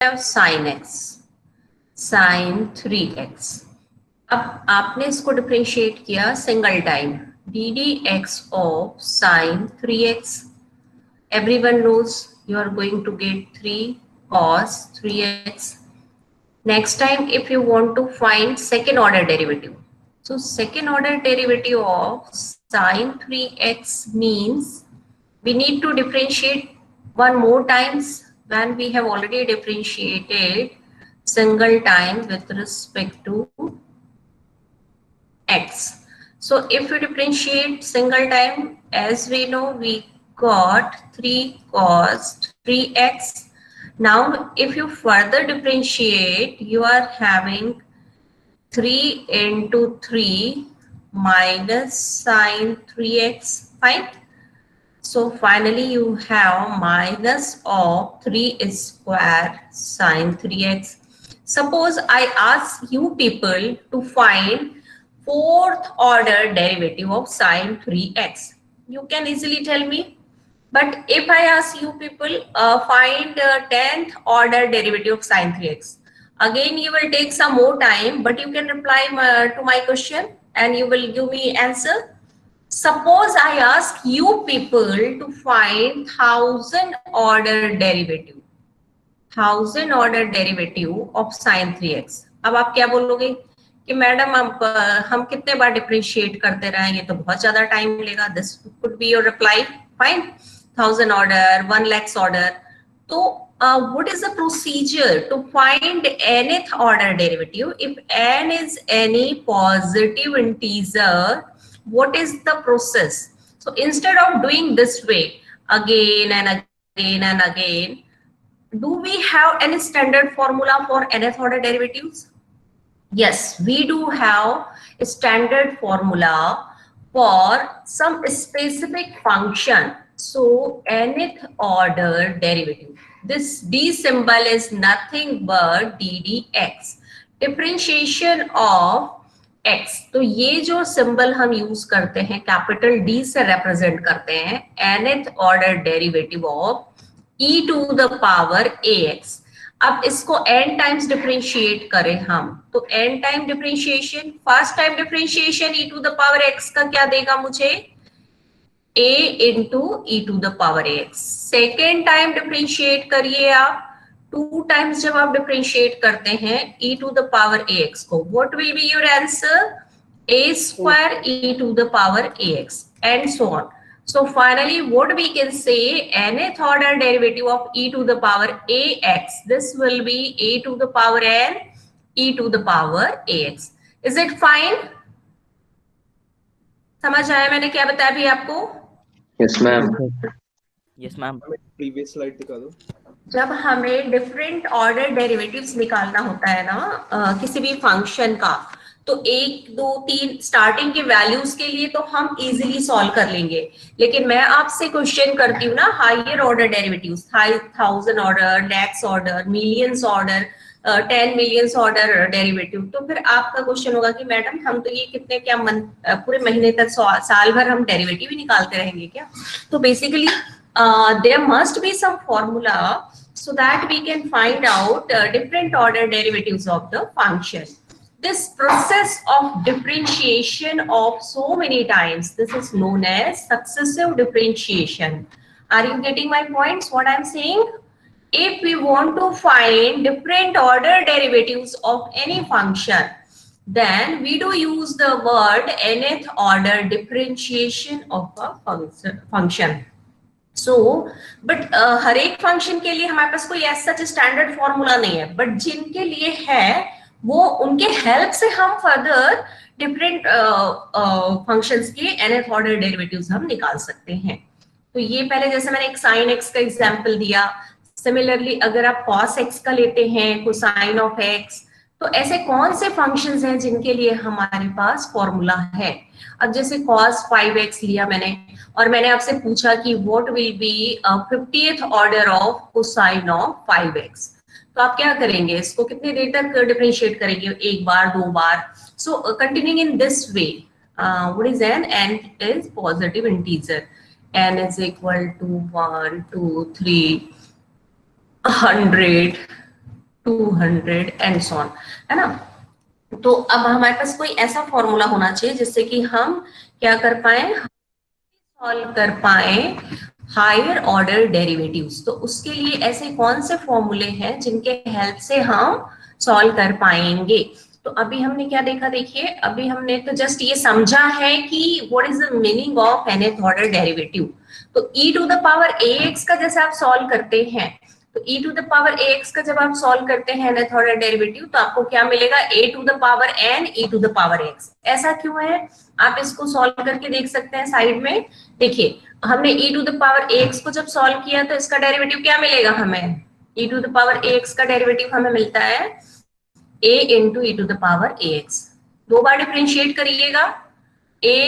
have sin x, sin 3x. अब आपने इसको डिफरेंशिएट किया single time, D D x of sine 3x. Everyone knows you are going to get 3 cos 3x. Next time, if you want to find second order derivative, so second order derivative of sin 3x means we need to differentiate one more times when we have already differentiated single time with respect to x. So if we differentiate single time, as we know, we got 3 cos 3x. Now if you further differentiate, you are having 3 into 3 minus sin 3x. Fine. So finally you have minus of 3 square sin 3x. Suppose I ask you people to find fourth order derivative of sin 3x. You can easily tell me. But if I ask you people find 10th order derivative of sin 3x, again you will take some more time, but you can reply to my question and you will give me answer. Suppose I ask you people to find 1000 order derivative, 1000 order derivative of sin 3x. अब आप क्या बोलोगे कि madam अब हम कितने बार differentiate करते रहेंगे तो बहुत ज्यादा टाइम लेगा. This could be your reply. Fine. 1000 order, 1 lakhs order. So what is the procedure to find nth order derivative? If n is any positive integer, what is the process? So instead of doing this way again and again and again, do we have any standard formula for nth order derivatives? Yes, we do have a standard formula for some specific function. So nth order derivative, this d symbol is nothing but ddx, differentiation of x. तो ये जो symbol हम use करते हैं capital D से represent करते हैं nth order derivative of e to the power ax. अब इसको n टाइम्स डिफरेंशिएट करें हम तो n time differentiation, first time differentiation e to the power x का क्या देगा मुझे, a into e to the power ax. Second time differentiate करिए आप, 2 टाइम्स जब आप डिफरेंशिएट करते हैं e to the power ax को, what will be your answer, a square e to the power ax and so on. So finally what we can say, nth order derivative of e to the power ax, this will be a to the power n e to the power ax. Is it fine? समझ आया मैंने क्या बताया अभी आपको? Yes ma'am. Yes ma'am. Previous slide दिखा दो. जब हमें डिफरेंट ऑर्डर डेरिवेटिव्स निकालना होता है ना किसी भी फंक्शन का, तो 1 2 3 स्टार्टिंग के वैल्यूज के लिए तो हम इजीली सॉल्व कर लेंगे. लेकिन मैं आपसे क्वेश्चन करती हूँ ना higher order derivatives, 1000 order, lakhs order, millions order, 10 millions order derivative, तो फिर आपका क्वेश्चन होगा कि मैडम हम तो ये कितने क्या पूरे महीने तक साल भर हम डेरिवेटिव ही निकालते रहेंगे क्या? तो basically there must be some formula so that we can find out different order derivatives of the function. This process of differentiation of so many times, this is known as successive differentiation. Are you getting my points, what I'm saying? If we want to find different order derivatives of any function, then we do use the word nth order differentiation of a function. So, but हर एक function के लिए हमारे पास कोई ऐसा standard formula नहीं है, but जिनके लिए है वो उनके हेल्प से हम फर्दर डिफरेंट फंक्शंस के nth ऑर्डर डेरिवेटिव्स हम निकाल सकते हैं. तो ये पहले जैसे मैंने एक साइन x का एग्जांपल दिया, सिमिलरली अगर आप cos x का लेते हैं, कोसाइन ऑफ x, तो ऐसे कौन से फंक्शंस हैं जिनके लिए हमारे पास फॉर्मूला है. अब जैसे cos 5x लिया मैंने और मैंने आपसे पूछा कि what will B 50th order of cosine of 5x, तो आप क्या करेंगे, इसको कितनी देर तक डिफरेंशिएट करेंगे, एक बार, 2 बार. So continuing in this way, what is n is positive integer, n is equal to 1 2 3 100 200 and so on, है ना। तो अब हमारे पास कोई ऐसा फॉर्मूला होना चाहिए जिससे कि हम क्या कर पाए, सॉल्व कर पाए हायर ऑर्डर डेरिवेटिव्स। तो उसके लिए ऐसे कौन से फॉर्मूले हैं जिनके हेल्प से हम सॉल्व कर पाएंगे। तो अभी हमने क्या देखा, देखिए अभी हमने तो जस्ट ये समझा है कि what is the meaning of nth order derivative. तो e to the power ax का जैसे आप सॉल्व करते हैं, तो e to the power ax का जब आप सॉल्व करते हैं nth ऑर्डर डेरिवेटिव, तो आपको क्या मिलेगा, a to the power n e to the power x। ऐसा क्यों है, आप इसको सॉल्व करके देख सकते हैं साइड में। देखिए हमने e to the power ax को जब सॉल्व किया तो इसका डेरिवेटिव क्या मिलेगा हमें, e to the power ax का डेरिवेटिव हमें मिलता है a into e to the power ax। दो बार डिफरेंशिएट करिएगा a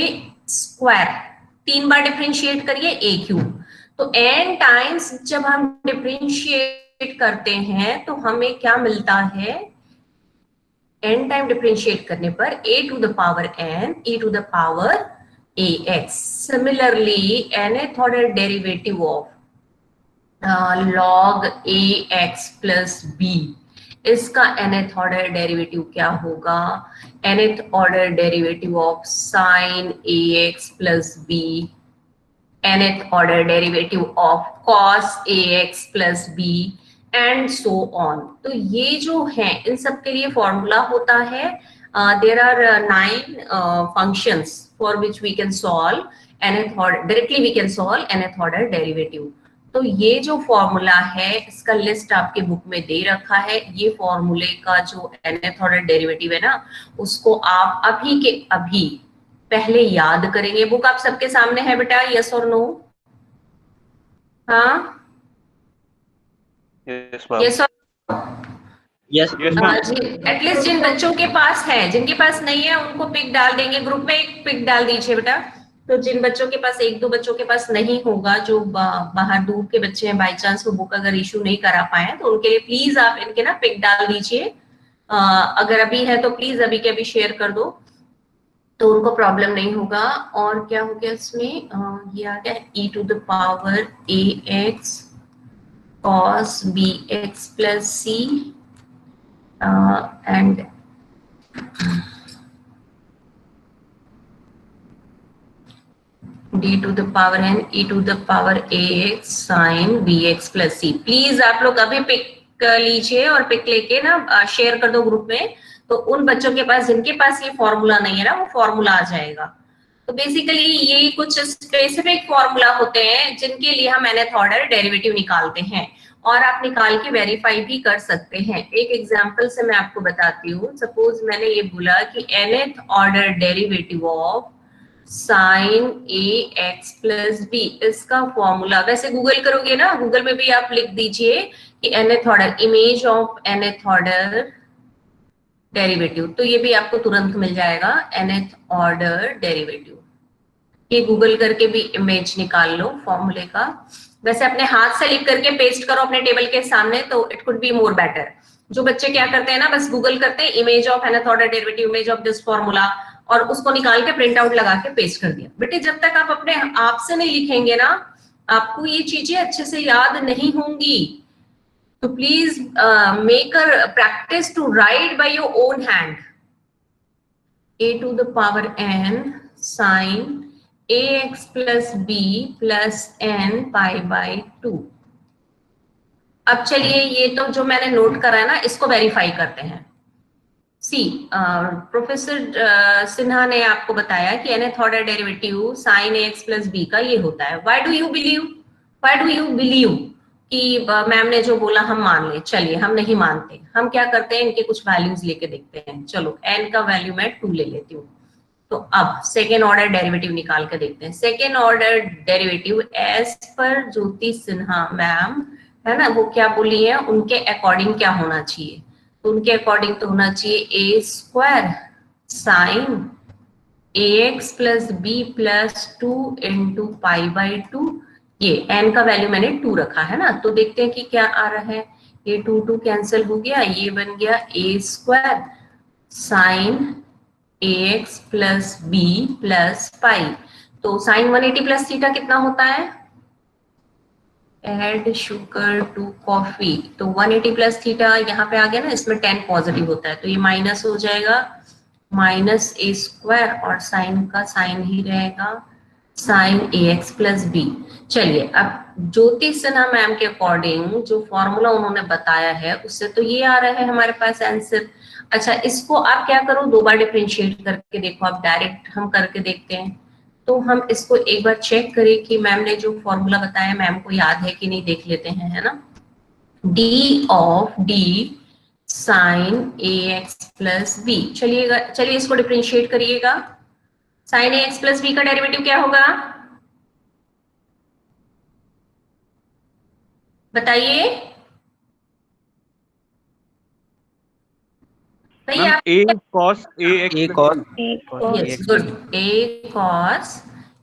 स्क्वायर, तीन बार डिफरेंशिएट करिए a क्यूब। तो n टाइम्स जब हम डिफरेंशिएट करते हैं तो हमें क्या मिलता है, n टाइम डिफरेंशिएट करने पर a to the power n e to the power ax। Similarly nth order derivative of log ax plus b, इसका nth ऑर्डर डेरिवेटिव क्या होगा, nth order derivative of sin ax plus b, nth order derivative of cos ax plus b and so on. तो ये जो है इन सब के लिए फॉर्मूला होता है, there are 9 functions for which we can solve nth order, directly we can solve nth order derivative। तो ये जो फॉर्मूला है इसका लिस्ट आपके बुक में दे रखा है। ये फॉर्मूले का जो nth ऑर्डर डेरिवेटिव है ना, उसको आप अभी के अभी पहले याद करेंगे। बुक आप सबके सामने है बेटा, यस और नो? हाँ यस और यस जी। एटलीस्ट जिन बच्चों के पास है, जिनके पास नहीं है उनको पिक डाल देंगे, ग्रुप में एक पिक डाल दीजिए बेटा। तो जिन बच्चों के पास, एक दो बच्चों के पास नहीं होगा, जो बाहर दूर के बच्चे हैं, बाई चांस वो बुक अगर इशू नहीं करा पाए तो उनके लिए प्लीज आप इनके ना पिक डाल दीजिए। अगर अभी है तो प्लीज अभी के अभी शेयर कर दो, तो उनको प्रॉब्लम नहीं होगा। और क्या हो गया इसमें, ये आ गया e to the power ax cos bx plus c and d to the power n e to the power ax sin bx plus c। Please आप लोग अभी पिक कर लीजिए और पिक लेके ना शेयर कर दो ग्रुप में। तो उन बच्चों के पास जिनके पास ये फॉर्मूला नहीं है ना, वो फॉर्मूला आ जाएगा। तो बेसिकली ये कुछ स्पेसिफिक फॉर्मूला होते हैं जिनके लिए हम nth ऑर्डर डेरिवेटिव निकालते हैं, और आप निकाल के वेरीफाई भी कर सकते हैं। एक एग्जांपल से मैं आपको बताती हूँ। सपोज मैंने ये बोला कि nth order derivative of sine A x plus B, इसका फॉर्मूला वैसे गूगल करोगे ना, गूगल में भी आप लिख दीजिए कि nth order, image of nth order derivative, तो ये भी आपको तुरंत मिल जाएगा nth ऑर्डर डेरिवेटिव। ये गूगल करके भी इमेज निकाल लो फॉर्मूले का। वैसे अपने हाथ से लिख करके पेस्ट करो अपने टेबल के सामने, तो it could be more better. जो बच्चे क्या करते हैं ना, बस गूगल करते हैं image of nth order derivative, image of this formula, और उसको निकाल के प्रिंट आउट लगा के पेस्ट कर दिया। बेटे जब तक आप अपने आप से नहीं लिखेंगे ना, आपको ये चीजें अच्छे से याद नहीं होंगी। तो please make a practice to write by your own hand. a to the power n sin ax plus b plus n pi by 2। अब चलिए ये तो जो मैंने नोट करा है ना, इसको वेरीफाई करते हैं। सी प्रोफेसर सिन्हा ने आपको बताया कि nth order derivative sin ax plus b का ये होता है। व्हाई डू यू बिलीव कि मैम ने जो बोला हम मान ले? चलिए हम नहीं मानते, हम क्या करते हैं, इनके कुछ वैल्यूज लेके देखते हैं। चलो n का वैल्यू मैं 2 ले लेती हूँ। तो अब सेकेंड ऑर्डर डेरिवेटिव निकाल के देखते हैं। Second order derivative as per ज्योति सिन्हा मैम है ना, वो क्या बोली है, उनके अकॉर्डिंग क्या होना चाहिए, तो उनके अकॉर्डिंग तो होना चाहिए a square sine A x plus b plus 2 into pi by 2। ये n का वैल्यू मैंने 2 रखा है ना, तो देखते हैं कि क्या आ रहा है। ये 2 कैंसिल हो गया, ये बन गया a square sine ax plus b plus pi. तो साइन 180 प्लस थीटा कितना होता है, एड शुगर टू कॉफी, तो 180 प्लस थीटा यहाँ पे आ गया ना, इसमें 10 पॉजिटिव होता है तो ये माइनस हो जाएगा, माइनस ए स्क्वायर और साइन का साइन ही रहेगा, साइन ए एक्स प्लस बी। चलिए अब ज्योति सिन्हा मैम के अकॉर्डिंग जो फॉर्मूला उन्होंने बताया है उससे तो ये आ रहा है हमारे पास आंसर। अच्छा इसको आप क्या करो, दो बार डिफरेंशिएट करके देखो, आप डायरेक्ट हम करके देखते हैं। तो हम इसको एक बार चेक करें कि मैम ने जो फॉर्मूला बताया मैम को याद है कि नहीं, देख लेते हैं, है ना। D of d sine A x plus b, चलिएगा चलिए इसको डिफरेंशिएट करिएगा। साइन ए एक्स प्लस बी का डेरिवेटिव क्या होगा बताइए भैया। Ma'am a cos a A x cos yes good, a cos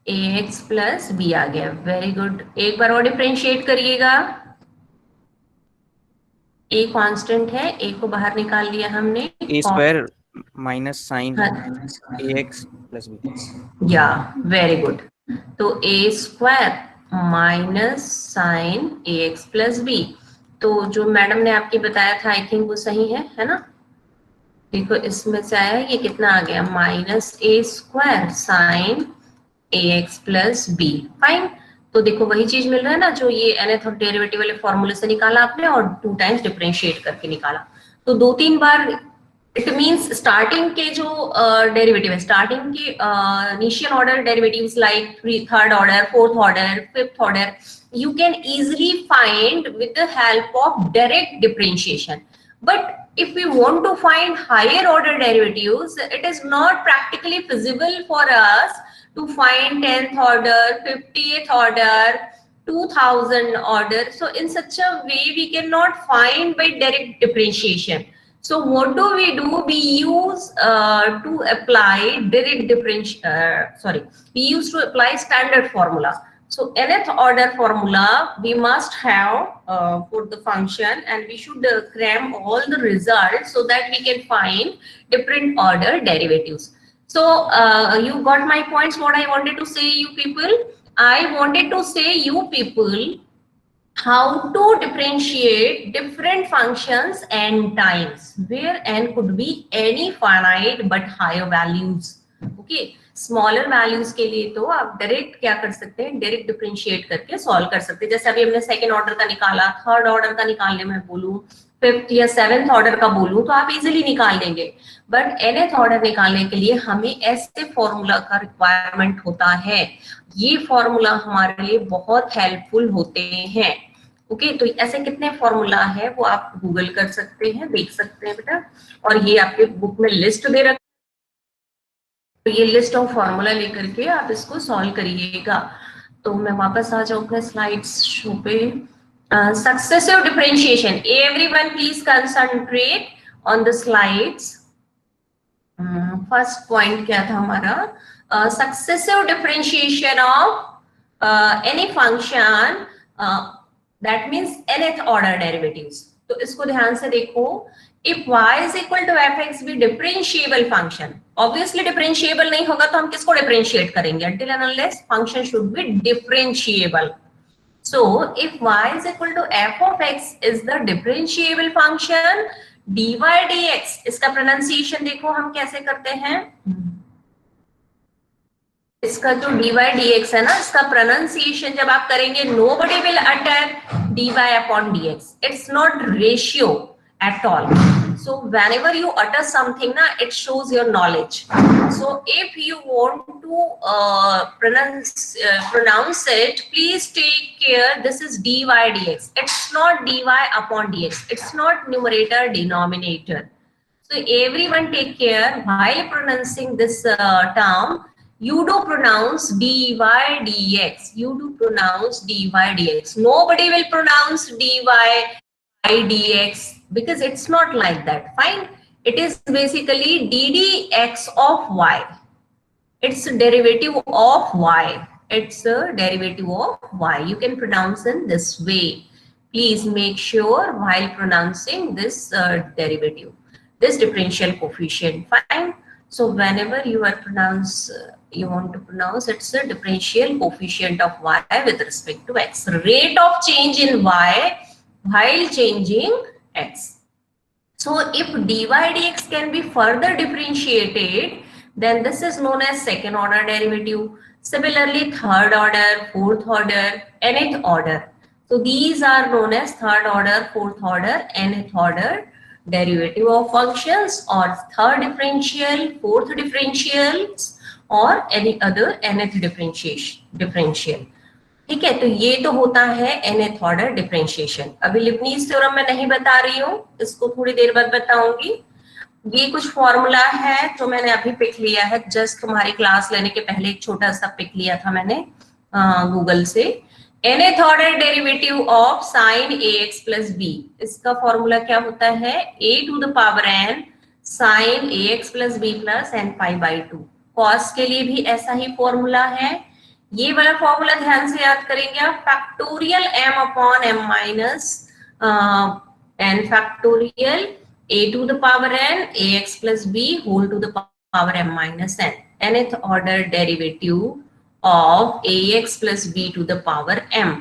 a x plus b आ गया, वेरी गुड। एक बार और डिफरेंशिएट करिएगा, ए कांस्टेंट है, ए को बाहर निकाल लिया हमने, A square minus sin AX plus B. या वेरी गुड। तो ए स्क्वायर माइनस साइन ए एक्स प्लस बी, तो जो मैडम ने आपकी बताया था आई थिंक वो सही है ना। देखो इसमें से आया ये कितना आ गया, माइनस ए स्क्वायर साइन ए एक्स प्लस बी, फाइन। तो देखो वही चीज मिल रहा है ना जो ये nth डेरिवेटिव वाले फॉर्मूले से निकाला आपने और 2 टाइम्स डिफरेंशिएट करके निकाला। तो 2-3 बार, इट मींस स्टार्टिंग के जो डेरिवेटिव है, स्टार्टिंग के initial order derivatives like third order, fourth order, fifth order, you can easily find with the help of direct differentiation. But if we want to find higher order derivatives, it is not practically feasible for us to find 10th order, 50th order, 2000 order. So in such a way we cannot find by direct differentiation. So what do? We use to apply direct differentiation, we use to apply standard formula. So nth order formula we must have for the function, and we should cram all the results so that we can find different order derivatives. So you got my points, what I wanted to say you people. I wanted to say you people how to differentiate different functions and times where n could be any finite but higher values. Okay, smaller values के लिए तो आप direct क्या कर सकते हैं, direct differentiate करके solve कर सकते हैं। जैसे अभी हमने सेकंड ऑर्डर का निकाला, थर्ड ऑर्डर का निकालने में बोलूं, फिफ्थ या सेवेंथ ऑर्डर का बोलूं तो आप इजीली निकाल लेंगे। बट nth ऑर्डर निकालने के लिए हमें ऐसे फॉर्मूला का रिक्वायरमेंट होता है, ये फॉर्मूला हमारे लिए बहुत हेल्पफुल होते हैं। ओके तो ऐसे कितने फॉर्मूला है वो आप गूगल कर सकते हैं, देख सकते हैं बेटा, और ये आपके बुक में लिस्ट दे रखा, तो ये लिस्ट ऑफ फॉर्मूला लेकर के आप इसको सॉल्व करिएगा। तो मैं वापस आ जाऊँ अपने स्लाइड्स शो पे। Successive differentiation, everyone please concentrate on the slides. First point क्या था हमारा, successive differentiation of any function, that means nth order derivatives. तो इसको ध्यान से देखो, if y is equal to fx be differentiable function, obviously differentiable नहीं होगा तो हम किसको differentiate करेंगे, until and unless function should be differentiable. So if y is equal to f of x is the differentiable function, dy dx, इसका pronunciation देखो हम कैसे करते हैं, इसका जो dy dx है ना, इसका pronunciation जब आप करेंगे nobody will utter dy upon dx, it's not ratio at all. So whenever you utter something na, it shows your knowledge. So if you want to pronounce it, please take care, this is dy dx, it's not dy upon dx, it's not numerator denominator. So everyone take care while pronouncing this term, you do pronounce dy dx, you do pronounce dy dx, nobody will pronounce dy dx because it's not like that, fine. It is basically ddx of y, it's a derivative of y, it's a derivative of y, you can pronounce in this way. Please make sure while pronouncing this derivative, this differential coefficient, fine. So whenever you want to pronounce, it's the differential coefficient of y with respect to x. Rate of change in y while changing x. So if dy dx can be further differentiated, then this is known as second order derivative. Similarly, third order, fourth order, nth order. So these are known as third order, fourth order, nth order derivative of functions, or third differential, fourth differentials, or any other nth differential. ठीक है, तो ये तो होता है nth order differentiation. अभी Leibniz theorem में नहीं बता रही हूँ, इसको थोड़ी देर बाद बताऊंगी. ये कुछ फॉर्मूला है जो मैंने अभी पिक लिया है, जस्ट तुम्हारी क्लास लेने के पहले एक छोटा सा पिक लिया था मैंने गूगल से. nth order derivative of sine ax plus b, इसका फॉर्मूला क्या होता है? a to the power n sine ax plus b plus n pi by 2. Cos के लिए भी ऐसा ही फॉर्मूला है. ये वाला फॉर्मूला ध्यान से याद करेंगे आप, factorial m upon m minus n factorial a to the power n ax plus b whole to the power m minus n. nth order derivative of ax plus b to the power m.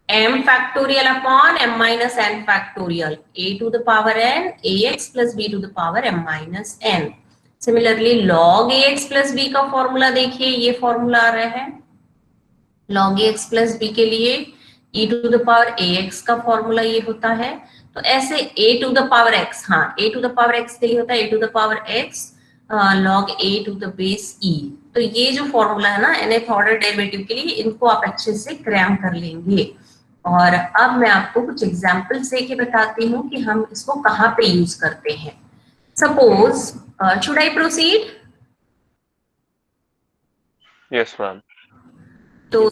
m factorial upon m minus n factorial a to the power n ax plus b to the power m minus n. Similarly log ax plus b का formula देखिए, ये formula आ रहा है log ax plus b के लिए e to the power ax का formula ये होता है. तो ऐसे a to the power x, हाँ a to the power x के लिए होता है a to the power x log a to the base e. तो ये जो फॉर्मूला है ना nth ऑर्डर डेरिवेटिव के लिए, इनको आप अच्छे से क्रैम कर लेंगे. और अब मैं आपको कुछ एग्जाम्पल से के बताती हूँ कि हम इसको कहाँ पे यूज करते हैं. Suppose should I proceed? Yes ma'am. तो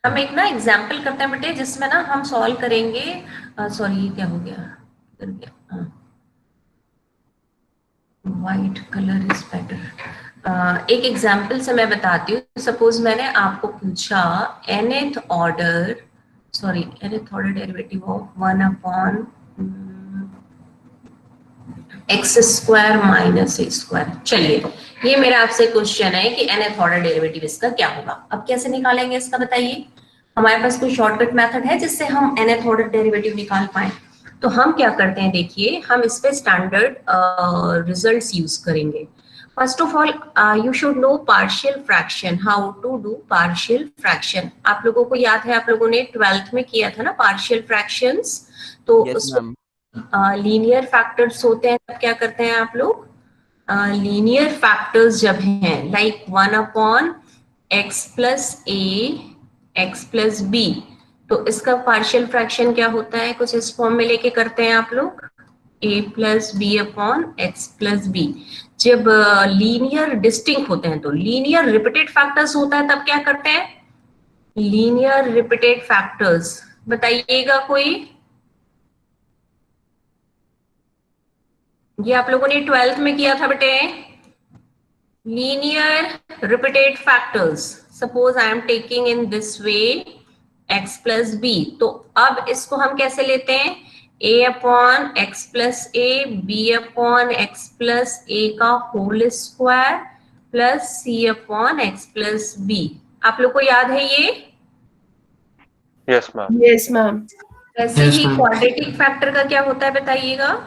हम एक ना एग्जाम्पल करते हैं बेटे, जिसमें ना हम सॉल्व करेंगे. सॉरी, क्या हो गया? White colour is better. एक एग्जाम्पल से मैं बताती हूँ. सपोज मैंने आपको पूछा nth order derivative of 1 upon x square minus A square. चलिए, ये मेरा आपसे क्वेश्चन है कि nth ऑर्डर डेरिवेटिव इसका क्या होगा. अब कैसे निकालेंगे इसका बताइए. हमारे पास कोई शॉर्टकट मेथड है जिससे हम nth ऑर्डर डेरिवेटिव निकाल पाए? तो हम क्या करते हैं, देखिए, हम इस पे स्टैंडर्ड रिजल्ट्स यूज करेंगे. First of all you should know partial fraction, how to do partial fraction. आप लोगों को याद है, आप लोगों ने 12th में किया था ना पार्शियल फ्रैक्शंस. तो लीनियर फैक्टर्स होते हैं, तब क्या करते हैं आप लोग? लीनियर फैक्टर्स जब हैं, लाइक 1 अपॉन एक्स प्लस ए एक्स प्लस बी, तो इसका पार्शियल फ्रैक्शन क्या होता है? कुछ इस फॉर्म में लेके करते हैं आप लोग, a plus B upon x plus B. जब लीनियर डिस्टिंक्ट होते हैं, तो लीनियर रिपीटेड फैक्टर्स होता है, तब क्या करते हैं? Linear repeated factors. बताइएगा कोई. ये आप लोगों ने 12th में किया था बेटे, linear repeated factors. Suppose I am taking in this way x plus B. तो अब इसको हम कैसे लेते हैं? a upon x plus a, b upon x plus a का whole square plus c upon x plus b. आप लोग को याद है ये? Yes ma'am. Yes ma'am. वैसे ही क्वाड्रेटिक फैक्टर का क्या होता है बताइएगा.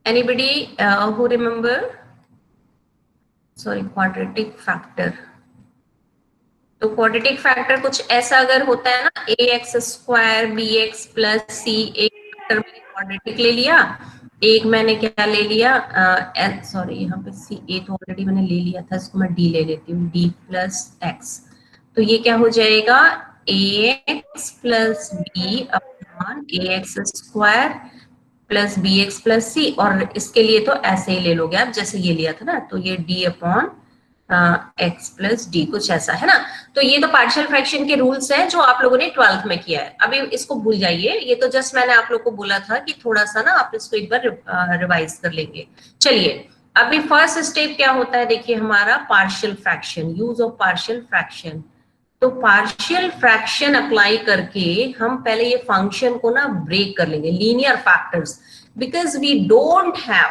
Anybody who remember? Sorry, quadratic factor. तो क्वाड्रेटिक फैक्टर कुछ ऐसा अगर होता है ना, ax square bx plus c. एक फैक्टर मैंने क्वाड्रेटिक ले लिया, एक मैंने क्या ले लिया, सॉरी यहाँ पे c a तो ऑलरेडी मैंने ले लिया था, इसको मैं d ले लेती हूँ, d प्लस x. तो ये क्या हो जाएगा? ax plus b upon ax square plus b x plus c. और इसके लिए तो ऐसे ही ले लोगे आप जैसे ये लिया था ना, तो ये D upon x plus D, कुछ ऐसा है ना. तो ये तो पार्शियल फ्रैक्शन के रूल्स हैं जो आप लोगों ने 12th में किया है. अभी इसको भूल जाइए, ये तो जस्ट मैंने आप लोग को बोला था कि थोड़ा सा ना आप इसको एक बार रिवाइज कर लेंगे. चलिए, अभी फर्स्ट स्टेप क्या होता है देखिए हमारा, partial fraction, use of partial fraction. तो पार्शियल फ्रैक्शन अप्लाई करके हम पहले ये फंक्शन को ना ब्रेक कर लेंगे, linear factors, because we don't have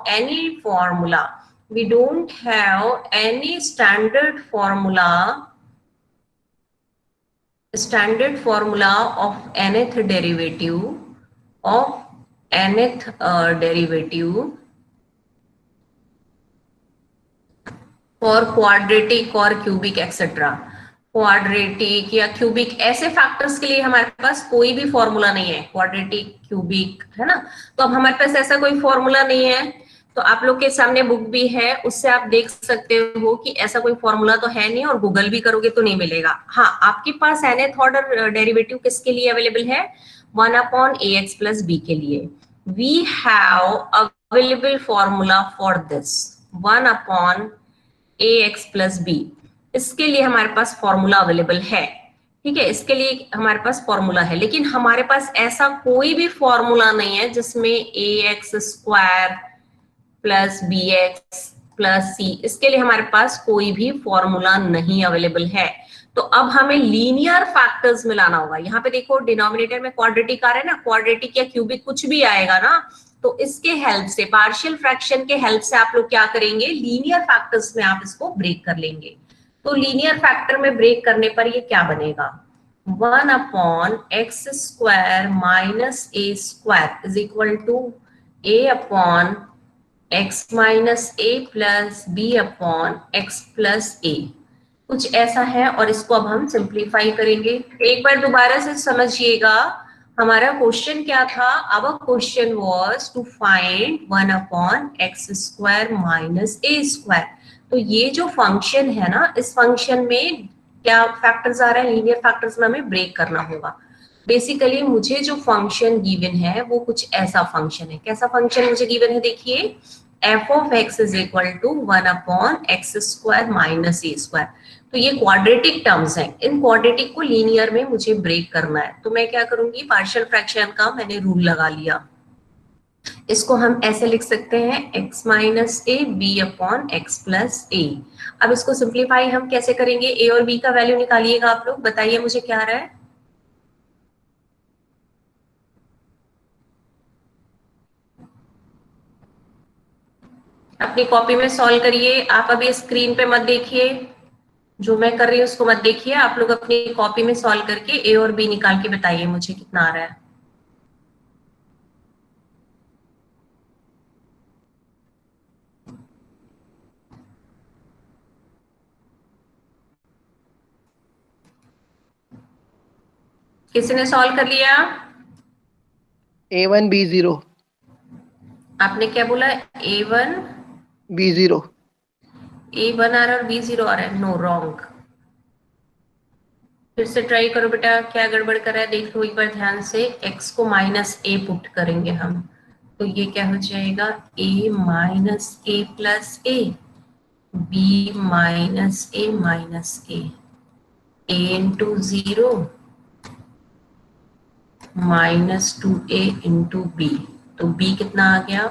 any formula, we don't have any standard formula of nth derivative for quadratic और cubic etc. क्वाड्रेटिक या क्यूबिक ऐसे फैक्टर्स के लिए हमारे पास कोई भी फॉर्मूला नहीं है, क्वाड्रेटिक क्यूबिक है ना। तो अब हमारे पास ऐसा कोई फॉर्मूला नहीं है, तो आप लोग के सामने बुक भी है, उससे आप देख सकते हो कि ऐसा कोई फॉर्मूला तो है नहीं, और गूगल भी करोगे तो नहीं मिलेगा। हाँ, आपके पास nth ऑर्डर डेरिवेटिव किसके लिए अवेलेबल है? 1/ax प्लस b के लिए। We have available formula for this 1/ax plus b, इसके लिए हमारे पास फॉर्मूला अवेलेबल है, ठीक है, इसके लिए हमारे पास फॉर्मूला है। लेकिन हमारे पास ऐसा कोई भी फॉर्मूला नहीं है जिसमें ax square plus bx plus c, इसके लिए हमारे पास कोई भी फॉर्मूला नहीं अवेलेबल है। तो अब हमें लीनियर फैक्टर्स मिलाना होगा। यहाँ पे देखो डिनोमिनेटर में क्वाड्रेटिक आ रहा है ना, क्वाड्रेटिक या क्यूबिक कुछ भी आएगा ना, तो इसके हेल्प से, पार्शियल फ्रैक्शन के हेल्प से आप लोग क्या करेंगे, लीनियर फैक्टर्स में आप इसको ब्रेक कर लेंगे। तो लीनियर फैक्टर में ब्रेक करने पर ये क्या बनेगा, 1/x square minus a square is equal to a/x minus a plus b/x plus a, कुछ ऐसा है। और इसको अब हम सिंप्लीफाई करेंगे। एक बार दोबारा से समझिएगा हमारा क्वेश्चन क्या था। Our question was to find 1/x square minus a square. तो ये जो फंक्शन है ना, इस फंक्शन में क्या फैक्टर्स आ रहे हैं, लीनियर फैक्टर्स में हमें ब्रेक करना होगा। बेसिकली मुझे जो फंक्शन गिवन है वो कुछ ऐसा फंक्शन है। कैसा फंक्शन मुझे गिवन है, देखिए f(x) is equal to 1/x square minus a square. तो ये क्वाड्रेटिक टर्म्स हैं, इन क्वाड्रेटिक को लीनियर में मुझे ब्रेक करना है। तो मैं क्या करूंगी, पार्शियल फ्रैक्शन का मैंने रूल लगा लिया। इसको हम ऐसे लिख सकते हैं x minus a b/x plus a। अब इसको सिंप्लीफाई हम कैसे करेंगे, a और b का वैल्यू निकालिएगा आप लोग, बताइए मुझे क्या आ रहा है। अपनी कॉपी में सॉल्व करिए। आप अभी स्क्रीन पे मत देखिए, जो मैं कर रही हूँ उसको मत देखिए, आप लोग अपनी कॉपी में सॉल्व करके a और b निकाल के बताइए मुझे कितना आ रहा है। किसी ने सॉल्व कर लिया? A1 B0। आपने क्या बोला, A1 B0। A1 आ रहा है और B0 आ रहा है? No, wrong. फिर से ट्राई करो बेटा, क्या गड़बड़ कर रहा है देख लो एक बार ध्यान से। x को माइनस a पुट करेंगे हम, तो ये क्या हो जाएगा, a minus a plus a, b minus a minus a, a into 0 minus 2a into b। तो b कितना आ गया,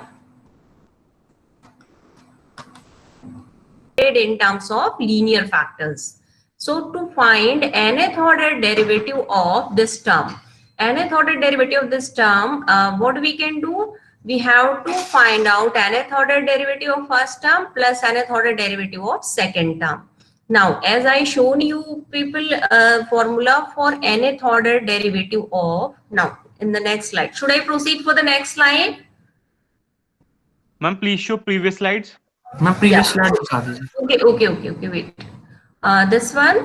in terms of linear factors. So to find nth order derivative of this term, what we can do, we have to find out nth order derivative of first term plus nth order derivative of second term. Now, as I shown you people formula for nth order derivative of, now in the next slide, should I proceed for the next slide? Ma'am, please show previous slides. मैं previous slide दिखा दीजिए। Okay, wait. This one,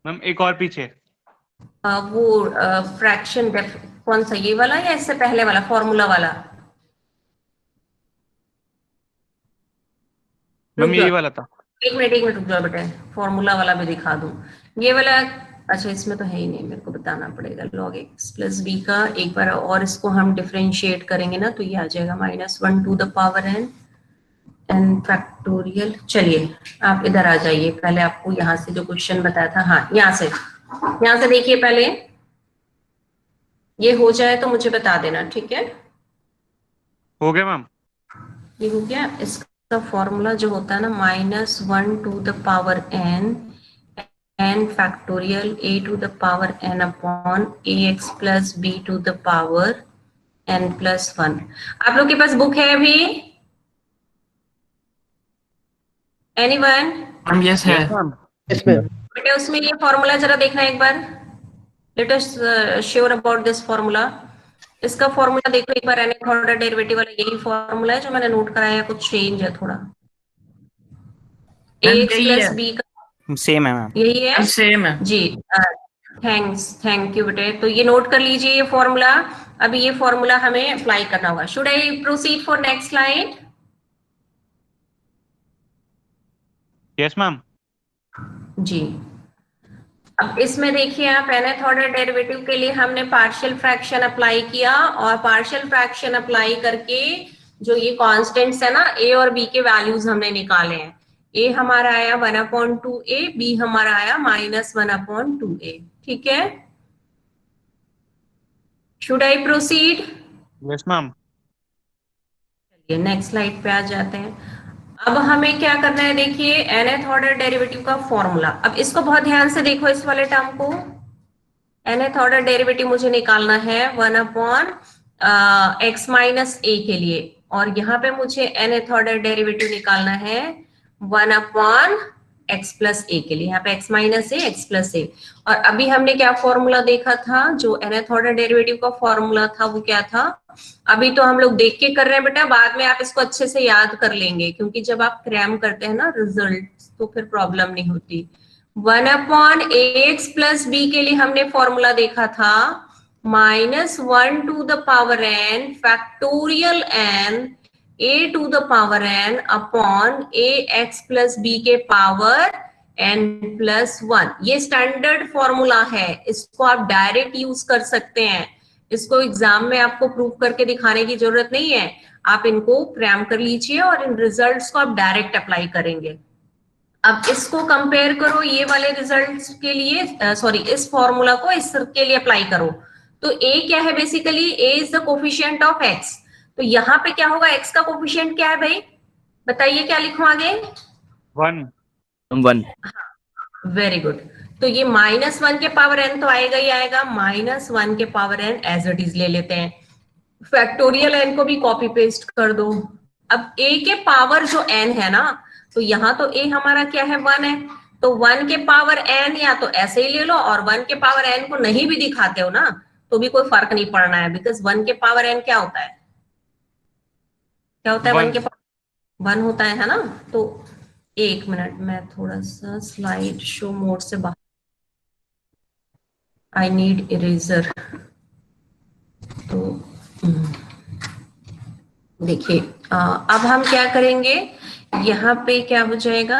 ma'am एक और पीछे। वो fraction कौन सा, ये वाला या इससे पहले वाला, फॉर्मूला वाला? मैम यही वाला था। एक मिनट रुक जाओ बेटा, फॉर्मूला वाला भी दिखा दूं। ये वाला, अच्छा इसमें तो है ही नहीं, मेरे को बताना पड़ेगा। log x प्लस b का एक बार और इसको हम डिफरेंशिएट करेंगे ना, तो ये आ जाएगा -1 to the power n factorial. चलिए आप इधर आ जाइए, पहले आपको यहाँ से जो क्वेश्चन बताया था, हाँ यहाँ से देखिए पहले, ये हो जाए तो मुझे बता देना, ठीक है? हो गया मैम। ये हो गया, इसका का फॉर्मूला जो होता है ना -1 to the power n factorial a to the power n upon ax plus b to the power n plus 1। आप लोग के पास बुक है अभी? एनीवन? यस है। Yes, ma'am. बेटा उसमें ये फॉर्मूला जरा देखना एक बार। Let us sure about this formula. इसका फॉर्मूला देखो एक बार, nth ऑर्डर डेरिवेटिव वाला यही फॉर्मूला है जो मैंने नोट कराया, कुछ चेंज है थोड़ा। ax plus b का सेम है मैम। यही है सेम है जी। थैंक यू बेटे। तो ये नोट कर लीजिए ये फॉर्मूला। अभी ये फॉर्मूला हमें अप्लाई करना होगा। Should I proceed for next slide? Yes, ma'am. जी। अब इसमें देखिए आप nth ऑर्डर डेरिवेटिव के लिए हमने पार्शियल फ्रैक्शन अप्लाई किया, और पार्शियल फ्रैक्शन अप्लाई करके जो ये कांस्टेंट्स है ना a और b के वैल्यूज हमने निकाले हैं। a हमारा आया 1/2a, b हमारा आया -1/2a। ठीक है, should I proceed? Yes, ma'am. चलिए नेक्स्ट स्लाइड पे आ जाते हैं। अब हमें क्या करना है, देखिए nth ऑर्डर डेरिवेटिव का फॉर्मूला। अब इसको बहुत ध्यान से देखो, इस वाले टर्म को। nth ऑर्डर डेरिवेटिव मुझे निकालना है 1/x माइनस a के लिए, और यहाँ पे मुझे nth ऑर्डर डेरिवेटिव निकालना है 1/x प्लस a के लिए। यहाँ पे x minus a, x plus a। और अभी हमने क्या फॉर्मूला देखा था, जो nth ऑर्डर डेरिवेटिव का फॉर्मूला था वो क्या था? अभी तो हम लोग देख के कर रहे हैं बेटा, बाद में आप इसको अच्छे से याद कर लेंगे, क्योंकि जब आप क्रैम करते हैं ना रिजल्ट तो फिर प्रॉब्लम नहीं होती। 1/ax प्लस b के लिए हमने फॉर्मूला देखा था -1 to the power n factorial n a to the power n upon ax plus b के पावर n प्लस 1। ये स्टैंडर्ड फॉर्मूला है, इसको आप डायरेक्ट यूज कर सकते हैं। इसको एग्जाम में आपको प्रूव करके दिखाने की जरूरत नहीं है, आप इनको क्रैम कर लीजिए और इन रिजल्ट्स को आप डायरेक्ट अप्लाई करेंगे। अब इसको कंपेयर करो ये वाले रिजल्ट्स के लिए, सॉरी इस फॉर्मूला को इसके लिए अप्लाई करो। तो a क्या है basically? a is the coefficient of x। तो यहाँ पे क्या होगा, x का कोफिशिएंट क्या है भाई? बताइए क्या लिखूं आगे? 1. Very good. तो ये -1 के पावर n तो आएगा ही आएगा, -1 के power n as it is ले लेते हैं। फैक्टोरियल n को भी कॉपी पेस्ट कर दो। अब a के पावर जो n है ना, तो यहाँ तो a हमारा क्या है, 1 है। तो 1 के पावर n या तो ऐसे ही ले लो, और 1 के पावर n को नहीं भी दिखाते हो ना तो भी कोई फर्क नहीं पड़ना है, बिकॉज 1 के पावर n क्या होता है? क्या होता है? 1 के पावर 1 होता है ना। तो एक मिनट, मैं थोड़ा सा स्लाइड शो मोड से बाहर, आई नीड इरेजर। तो देखिए अब हम क्या करेंगे, यहाँ पे क्या हो जाएगा,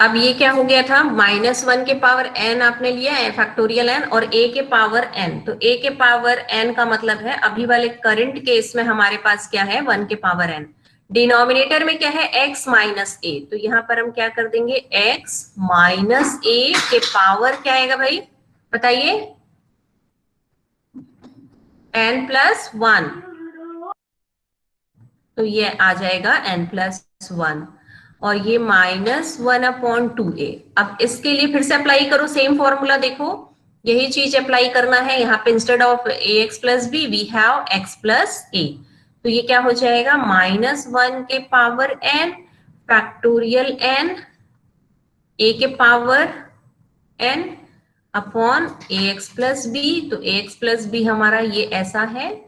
अब ये क्या हो गया था, -1 के पावर n आपने लिया है फैक्टोरियल n, और a के पावर n। तो a के पावर n का मतलब है अभी वाले करंट केस में हमारे पास क्या है, 1 के पावर n। डिनोमिनेटर में क्या है, x माइनस a। तो यहाँ पर हम क्या कर देंगे, x माइनस a के पावर क्या आएगा भाई बताइए? n plus 1। तो ये आ जाएगा n प्लस 1, और ये -1/2a। अब इसके लिए फिर से अप्लाई करो सेम फॉर्मूला। देखो यही चीज अप्लाई करना है यहाँ पे, instead of ax plus b we have x plus a। तो ये क्या हो जाएगा, -1 के power n factorial n a के power n upon ax plus b। तो ax प्लस b हमारा ये ऐसा है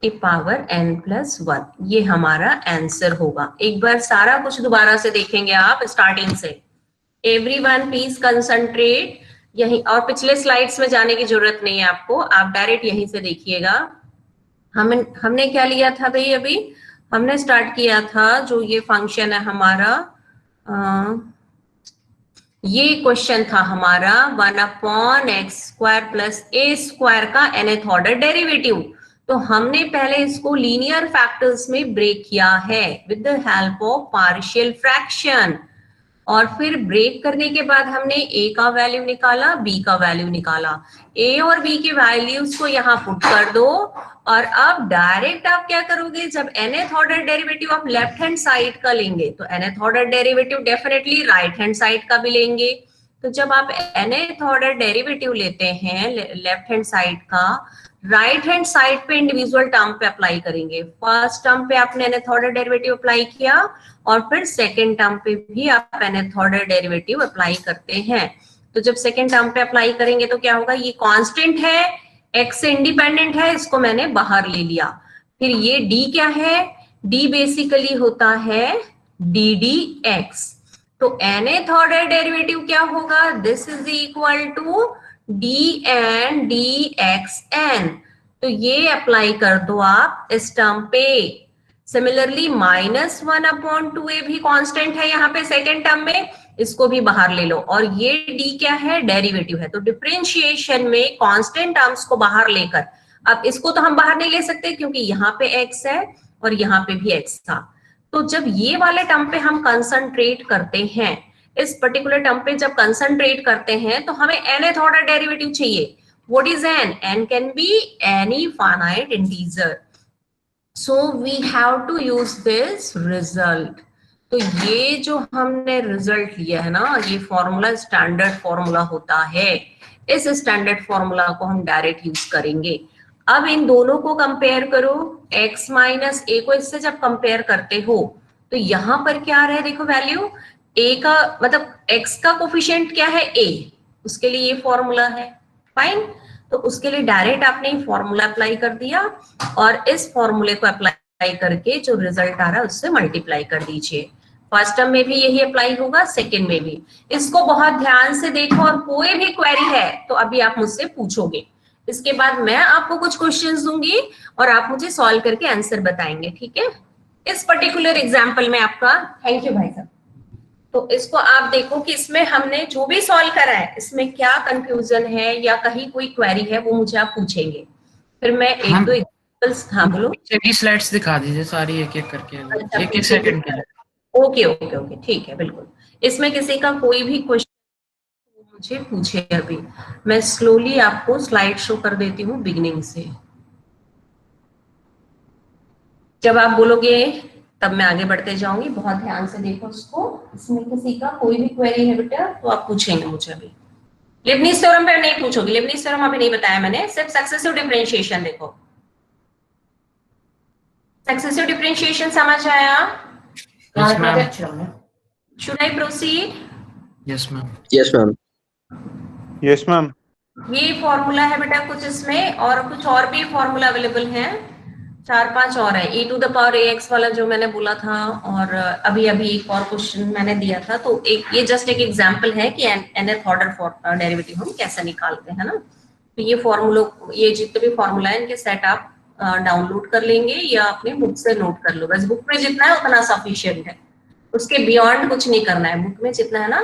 के पावर n प्लस 1। ये हमारा आंसर होगा। एक बार सारा कुछ दोबारा से देखेंगे आप स्टार्टिंग से। एवरीवन प्लीज कंसंट्रेट यही, और पिछले स्लाइड्स में जाने की जरूरत नहीं है आपको, आप डायरेक्ट यहीं से देखिएगा। हमने क्या लिया था भाई? अभी हमने स्टार्ट किया था जो ये फंक्शन है हमारा, ये क्वेश्चन था हमारा 1/x² प्लस a² का nth ऑर्डर डेरिवेटिव। तो हमने पहले इसको लीनियर फैक्टर्स में ब्रेक किया है with the help of partial fraction. और फिर ब्रेक करने के बाद हमने ए का वैल्यू निकाला, बी का वैल्यू निकाला, ए और बी के वैल्यूज को यहाँ पुट कर दो और अब डायरेक्ट आप क्या करोगे, जब nth ऑर्डर डेरिवेटिव आप लेफ्ट हैंड साइड का लेंगे तो nth order derivative definitely right hand side का भी लेंगे। तो जब आप nth ऑर्डर डेरिवेटिव लेते हैं लेफ्ट हैंड साइड का, राइट हैंड साइड पे इंडिविजुअल टर्म पे अप्लाई करेंगे। फर्स्ट टर्म पे आपने nth ऑर्डर डेरिवेटिव अप्लाई किया और फिर सेकेंड टर्म पे भी आप nth ऑर्डर डेरिवेटिव अप्लाई करते हैं। तो जब सेकेंड टर्म पे अप्लाई करेंगे तो क्या होगा, ये कांस्टेंट है, x से इंडिपेंडेंट है, इसको मैंने बाहर ले लिया। फिर ये d क्या है, d बेसिकली होता है डी डी एक्स। तो nth ऑर्डर डेरिवेटिव क्या होगा, this is equal to D N D x N. तो ये अप्लाई कर दो आप इस टर्म पे। सिमिलरली -1/2a भी कांस्टेंट है यहाँ पे सेकेंड टर्म में, इसको भी बाहर ले लो। और ये d क्या है, डेरिवेटिव है। तो डिफरेंशिएशन में कांस्टेंट टर्म्स को बाहर लेकर, अब इसको तो हम बाहर नहीं ले सकते क्योंकि यहाँ पे x है और यहाँ पे भी x था। तो जब ये वाले टर्म पे हम कंसंट्रेट करते हैं, इस पर्टिकुलर टर्म पे जब कंसंट्रेट करते हैं तो हमें nth ऑर्डर डेरिवेटिव चाहिए। What is n? n can be any finite integer, so we have to use this result. तो ये जो हमने रिजल्ट लिया है ना, ये फॉर्मूला स्टैंडर्ड फॉर्मूला होता है। इस स्टैंडर्ड फॉर्मूला को हम डायरेक्ट यूज करेंगे। अब इन दोनों को कंपेयर करो, x माइनस a को इससे जब कंपेयर करते हो तो यहां पर क्या आ रहा है, देखो वैल्यू a का, मतलब x का कोफिशिएंट क्या है, a, उसके लिए ये फॉर्मूला है। फाइन, तो उसके लिए डायरेक्ट आपने फॉर्मूला अप्लाई कर दिया और इस फॉर्मूले को अप्लाई करके जो रिजल्ट आ रहा है उससे मल्टीप्लाई कर दीजिए। फर्स्ट टर्म में भी यही अप्लाई होगा, सेकेंड में भी। इसको बहुत ध्यान से देखो और कोई भी क्वेरी है तो अभी आप मुझसे पूछोगे। इसके बाद मैं आपको कुछ क्वेश्चंस दूंगी और आप मुझे सॉल्व करके आंसर बताएंगे, ठीक है। इस पर्टिकुलर एग्जाम्पल में आपका, थैंक यू भाई साहब। तो इसको आप देखो कि इसमें हमने जो भी सॉल्व करा है इसमें क्या कंफ्यूजन है या कहीं कोई क्वेरी है, वो मुझे आप पूछेंगे। फिर मैं एक दो एग्जांपल्स, हाँ बोलो। पीछे स्लाइड्स दिखा दीजिए सारी एक एक करके, अच्छा, एक एक सेकंड के लिए। ओके ओके ओके, ठीक है, बिल्कुल। इसमें किसी का कोई भी क्वेश्चन मुझे पूछे अभी। मैं स्लोली आपको स्लाइड शो कर देती हूँ बिगिनिंग से। जब आप बोलोगे तब मैं आगे बढ़ते जाऊंगी, बहुत ध्यान से देखो उसको। इसमें किसी का कोई भी क्वेरी है बेटा तो आप पूछेंगे मुझे अभी। लेबनीज थ्योरम पे नहीं पूछोगे, लेबनीज थ्योरम अभी नहीं बताया मैंने, सिर्फ सक्सेसिव डिफरेंशिएशन देखो। सक्सेसिव डिफरेंशिएशन समझ आया? Yes, ma'am. Should I proceed? Yes, ma'am. Yes, ma'am. Yes, ma'am. ये फॉर्मूला है बेटा कुछ इसमें, और कुछ और भी फॉर्मूला अवेलेबल हैं, 4-5 और है। e to the power ax वाला जो मैंने बोला था, और अभी अभी एक और क्वेश्चन मैंने दिया था। तो एक ये जस्ट एक एग्जांपल है कि nth ऑर्डर डेरिवेटिव हम कैसे निकालते हैं ना। तो ये फॉर्मूला, ये जितने भी फॉर्मूला है इनके सेट आप डाउनलोड कर लेंगे या अपने बुक से नोट कर लो। बस बुक में जितना है उतना सफिशिएंट है, उसके बियॉन्ड कुछ नहीं करना है। बुक में जितना है ना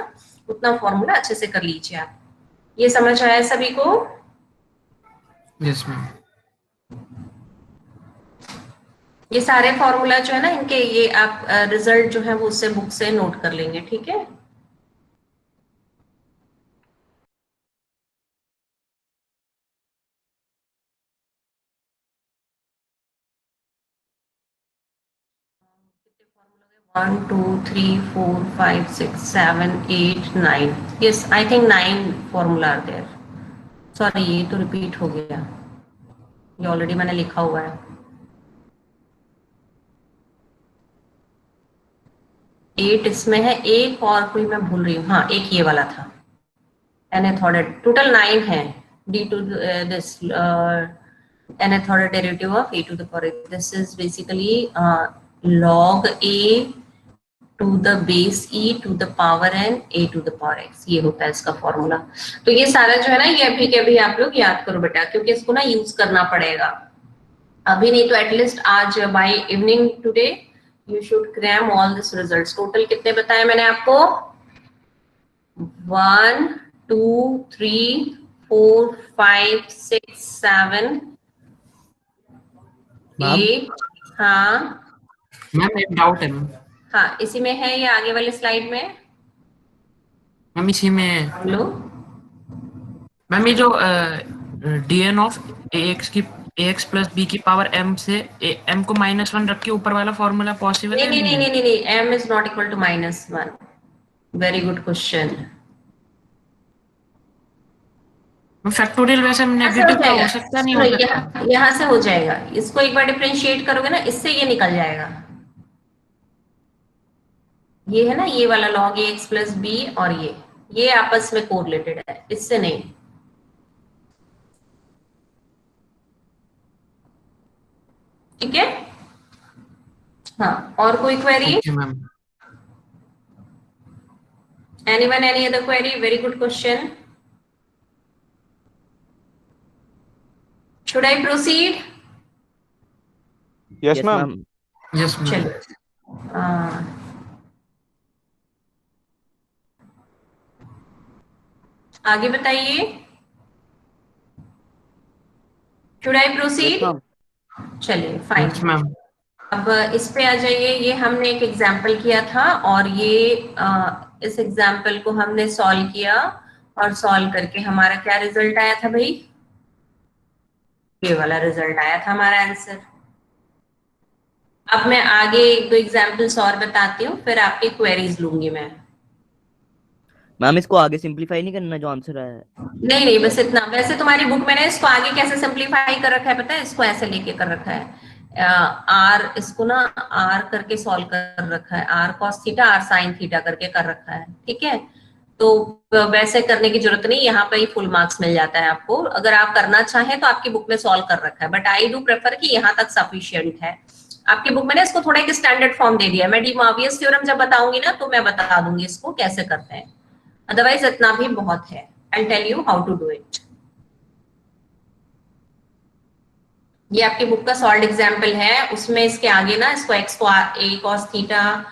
उतना फॉर्मूला अच्छे से कर लीजिए आप। ये समझ आया सभी को? Yes, ma'am. ये सारे फॉर्मूला जो है ना इनके, ये आप रिजल्ट जो है वो उससे बुक से नोट कर लेंगे, ठीक है। One, 2, 3, 4, 5, 6, 7, 8, 9. Yes, I think 9 formula are there. Sorry, ये तो रिपीट हो गया, ये ऑलरेडी मैंने लिखा हुआ है। 8 इसमें है, एक और कोई मैं भूल रही हूँ, हाँ एक ये वाला था। nth ऑर्डर टोटल 9 है। d to this nth order derivative of a to the power x. This is basically log a to the base e to the power n a to the power x, ये होता है इसका formula. तो ये सारा जो है ना ये अभी के अभी आप लोग याद करो बेटा, क्योंकि इसको ना यूज करना पड़ेगा अभी नहीं तो एटलीस्ट आज by evening today you should cram all this results. Total कितने बताए मैंने आपको? 1, 2, 3, 4, 5, 6, 7, 8। हाँ मैम एक डाउट है मैम। हाँ, इसी में है ये आगे वाले स्लाइड में। मैम इसी में बोलो। मैम ये जो dn ऑफ ax की ax प्लस b की पावर m से m को -1 रख के ऊपर वाला फॉर्मूला पॉसिबल नहीं है नहीं नहीं नहीं है? नहीं नहीं, m is not equal to -1। Very good question. Factorial वैसे ऐसे हो नेगेटिव का हो जाएगा, सकता नहीं सुनो, हो सकता? यहाँ से हो जाएगा। इसको एक बार डिफरेंशिएट करोगे ना, इससे ये निकल जाएगा। ये है ना, ये वाला log ax प्लस बी, और ये आपस में कोरिलेटेड है, इससे नहीं। ठीक है। हाँ, और कोई query? Okay ma'am. Anyone, any other query? Very good question. Should I proceed? Yes, Yes, ma'am. ma'am. Yes ma'am. चलो, आगे बताइए। Should I Yes, proceed? ma'am. चलिए, फाइन। Yes ma'am. अब इस पे आ जाइए। ये हमने एक एग्जाम्पल किया था, और इस एग्जाम्पल को हमने सॉल्व किया, और सॉल्व करके हमारा क्या रिजल्ट आया था भाई? ये वाला रिजल्ट आया था हमारा आंसर। अब मैं आगे एक दो एग्जाम्पल्स और बताती हूँ, फिर आपकी क्वेरीज लूंगी मैं। मैम इसको आगे सिंपलीफाई नहीं करना जो आंसर आया है? नहीं नहीं, बस इतना। वैसे तुम्हारी बुक में ना इसको आगे कैसे सिंपलीफाई कर रखा है पता है? इसको ऐसे लेके कर रखा है, आर, इसको ना आर करके सॉल्व कर रखा है, R cos theta, R sine theta करके कर रखा है। ठीक है, तो वैसे करने की जरूरत नहीं, यहाँ पे ही फुल मार्क्स मिल जाता है आपको। अगर आप करना चाहें तो आपकी बुक में सॉल्व कर रखा है, बट आई डू प्रेफर कि यहाँ तक सफिशियंट है। आपकी बुक में ना इसको थोड़ा एक स्टैंडर्ड फॉर्म दे दिया है। मैं डी मोवियस थ्योरम जब बताऊंगी ना, तो मैं बता दूंगी इसको कैसे करते हैं, अदरवाइज इतना भी बहुत है। I'll tell you how to do it. ये आपकी बुक का सॉल्व एग्जाम्पल है। उसमें इसके आगे ना इसको x को a cos थीटा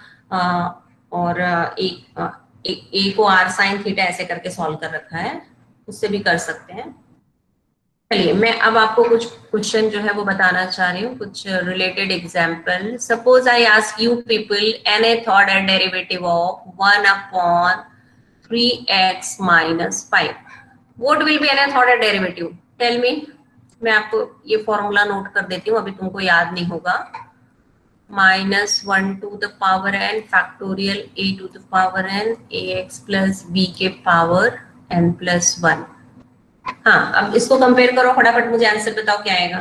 और a को r sin थीटा ऐसे करके सॉल्व कर रखा है। उससे भी कर सकते हैं। चलिए, मैं अब आपको कुछ क्वेश्चन जो है वो बताना चाह रही हूँ, कुछ related example. Suppose I ask you people nth order derivative of 1/3x minus 5. What will be nth order derivative? Tell me. मैं आपको ये फॉर्मूला नोट कर देती हूँ, अभी तुमको याद नहीं होगा। -1 to the power n factorial a to the power n ax plus b के पावर n plus 1। हाँ, अब इसको कंपेयर करो, फटाफट मुझे आंसर बताओ क्या आएगा।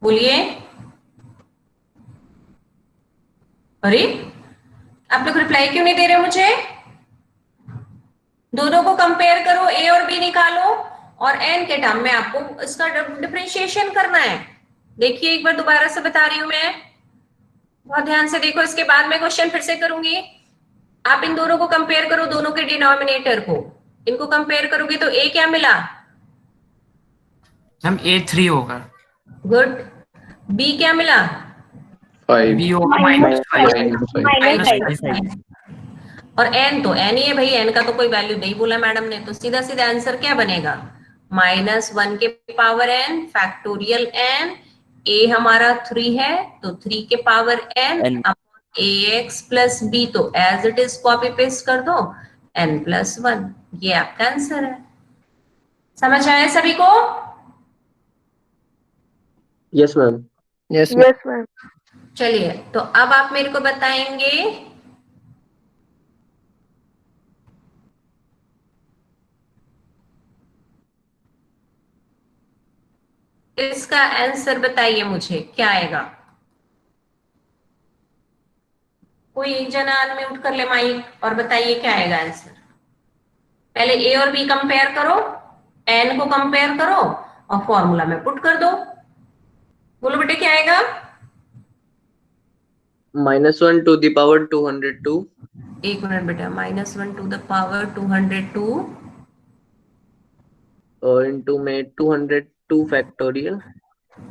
बोलिए। अरे, आप लोग रिप्लाई क्यों नहीं दे रहे मुझे? दोनों को कंपेयर करो, ए और बी निकालो, और एन के टर्म में आपको इसका डिफरेंशिएशन करना है। देखिए, एक बार दोबारा से बता रही हूं मैं, बहुत ध्यान से देखो। इसके बाद मैं क्वेश्चन फिर से करूंगी। आप इन दोनों को कंपेयर करो, दोनों के डिनोमिनेटर को। इनको कंपेयर करोगे तो ए क्या मिला? मैम a3 होगा। गुड। बी क्या मिला? 5 b होगा -5। -5 और एन तो एन ही है भाई, एन का तो कोई वैल्यू नहीं बोला मैडम ने, तो सीधा सीधा आंसर क्या बनेगा? -1 के power N factorial N. A हमारा 3 है, तो 3 के power N N. Upon A x plus B, तो as it is copy paste कर दो, एन प्लस 1। ये आपका आंसर है। समझ आया सभी को? Yes, ma'am. Yes, ma'am. चलिए, तो अब आप मेरे को बताएंगे इसका आंसर। बताइए मुझे क्या आएगा। कोई एक जना अनम्यूट कर ले माइक और बताइए क्या आएगा आंसर। पहले ए और बी कंपेयर करो, एन को कंपेयर करो, और फॉर्मूला में पुट कर दो। बोलो बेटे क्या आएगा? -1 to the power 202 एक मिनट बेटा। -1 to the power 202 into में 202 factorial,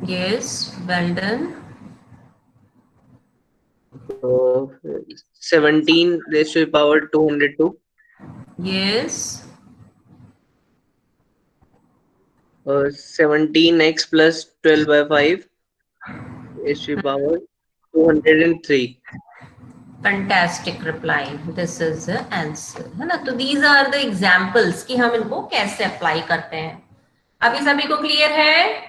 yes, well done. 17 raised to the power 202, yes, 17x plus 12/5 raised to the power 203. Fantastic reply, this is the answer, है ना। तो दीज आर द एग्जांपल्स कि हम इनको कैसे अप्लाई करते हैं। अभी सभी को क्लियर है?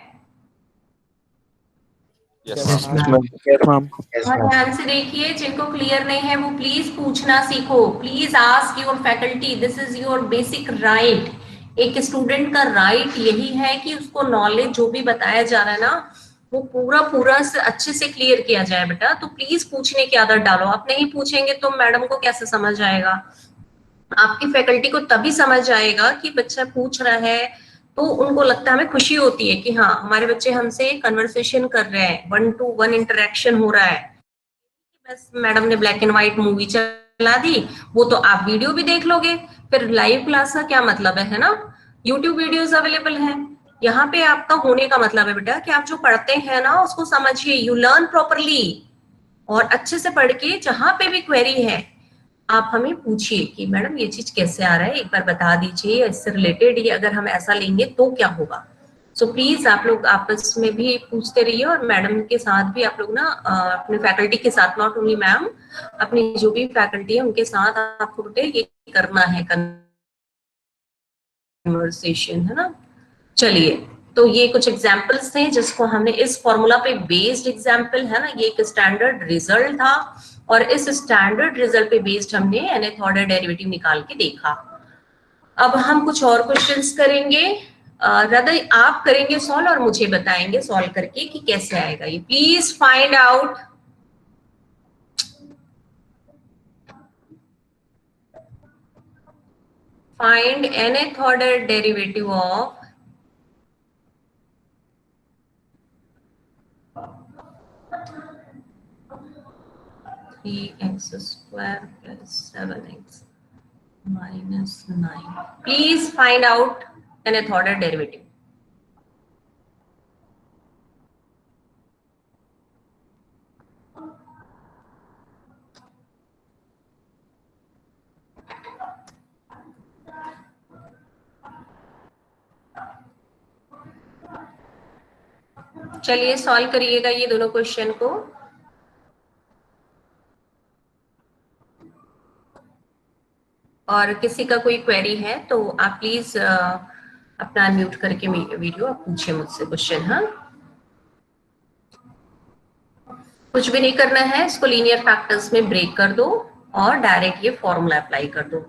Yes, ma'am. और ध्यान से देखिए, जिनको क्लियर नहीं है वो प्लीज पूछना सीखो, please ask your faculty, this is your basic right. एक स्टूडेंट का राइट यही है कि उसको नॉलेज जो भी बताया जा रहा है ना वो पूरा पूरा से अच्छे से क्लियर किया जाए बेटा। तो प्लीज पूछने की आदत डालो, आप नहीं पूछेंगे तो मैडम को कैसे समझ आएगा, आपकी फैकल्टी को तभी समझ आएगा कि बच्चा पूछ रहा है तो उनको लगता है, हमें खुशी होती है कि हाँ हमारे बच्चे हमसे कन्वर्सेशन कर रहे हैं, 1-to-1 इंटरेक्शन हो रहा है। बस मैडम ने ब्लैक एंड व्हाइट मूवी चला दी, वो तो आप वीडियो भी देख लोगे, फिर लाइव क्लास का क्या मतलब है ना। यूट्यूब वीडियोस अवेलेबल हैं, यहाँ पे आपका होने का मतलब है बेटा कि आप जो पढ़ते हैं ना उसको समझिए, यू लर्न प्रॉपरली, और अच्छे से पढ़ के जहां पे भी क्वेरी है आप हमें पूछिए कि मैडम ये चीज कैसे आ रहा है, एक बार बता दीजिए, इससे रिलेटेड ये अगर हम ऐसा लेंगे तो क्या होगा। सो प्लीज आप लोग आपस में भी पूछते रहिए, और मैडम के साथ भी आप लोग ना अपने फैकल्टी के साथ, नॉट ओनली मैम, अपनी जो भी फैकल्टी है उनके साथ आपको बेटे ये करना है कन्वर्सेशन, है ना। चलिए, तो ये कुछ एग्जाम्पल्स थे जिसको हमने इस फॉर्मूला पे बेस्ड एग्जाम्पल, है ना, ये एक स्टैंडर्ड रिजल्ट था, और इस स्टैंडर्ड रिजल्ट पे बेस्ड हमने nth ऑर्डर डेरिवेटिव निकाल के देखा। अब हम कुछ और क्वेश्चंस करेंगे, रदर आप करेंगे सॉल्व और मुझे बताएंगे सॉल्व करके कि कैसे आएगा ये। Please find out nth order derivative of 3x square plus 7x minus 9. Please find out nth order derivative. चलिए सॉल्व करिएगा ये दोनों क्वेश्चन को। और किसी का कोई क्वेरी है तो आप प्लीज अपना अनम्यूट करके वीडियो आप पूछिए मुझसे क्वेश्चन। हाँ, कुछ भी नहीं करना है, इसको लीनियर फैक्टर्स में ब्रेक कर दो और डायरेक्ट ये फॉर्मूला अप्लाई कर दो।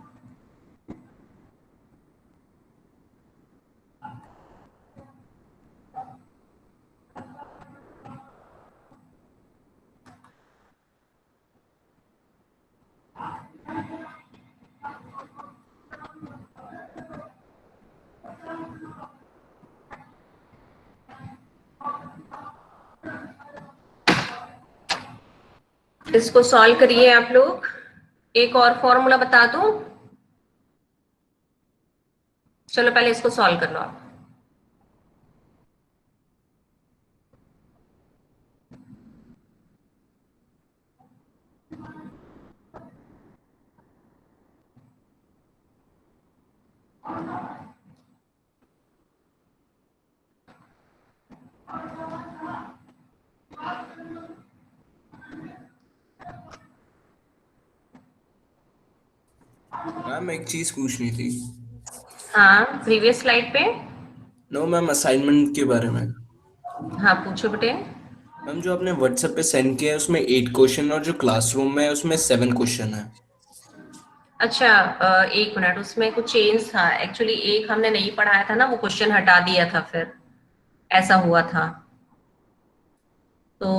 इसको सॉल्व करिए आप लोग। एक और फॉर्मूला बता दूं, चलो पहले इसको सॉल्व कर लो आप। मैम एक चीज पूछनी थी। हाँ, प्रीवियस स्लाइड पे। नो मैम, असाइनमेंट के बारे में। हाँ पूछो बेटे। मैम जो आपने व्हाट्सएप पे सेंड किया है उसमें 8 क्वेश्चन और जो क्लासरूम में है उसमें 7 क्वेश्चन है। अच्छा, एक मिनट, उसमें कुछ चेंज था एक्चुअली, एक हमने नहीं पढ़ाया था ना, वो क्वेश्चन हटा दिया था, फिर ऐसा हुआ था। तो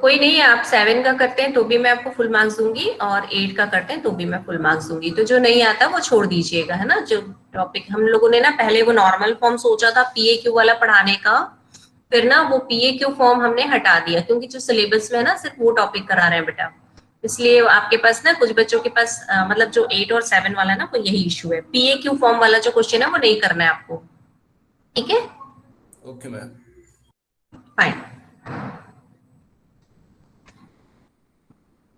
कोई नहीं, आप 7 का करते हैं तो भी मैं आपको फुल मार्क्स दूंगी, और 8 का करते हैं तो भी मैं फुल मार्क्स दूंगी। तो जो नहीं आता वो छोड़ दीजिएगा, है ना। जो टॉपिक हम लोगों ने ना पहले वो नॉर्मल फॉर्म सोचा था PAQ वाला पढ़ाने का, फिर ना वो PAQ फॉर्म हमने हटा दिया, क्योंकि जो सिलेबस में है ना सिर्फ वो टॉपिक करा रहे हैं बेटा, इसलिए आपके पास ना कुछ बच्चों के पास मतलब जो 8 और 7 वाला है ना वो यही इशू है। PAQ फॉर्म वाला जो क्वेश्चन है वो नहीं करना है आपको, ठीक है। Okay ma'am, fine.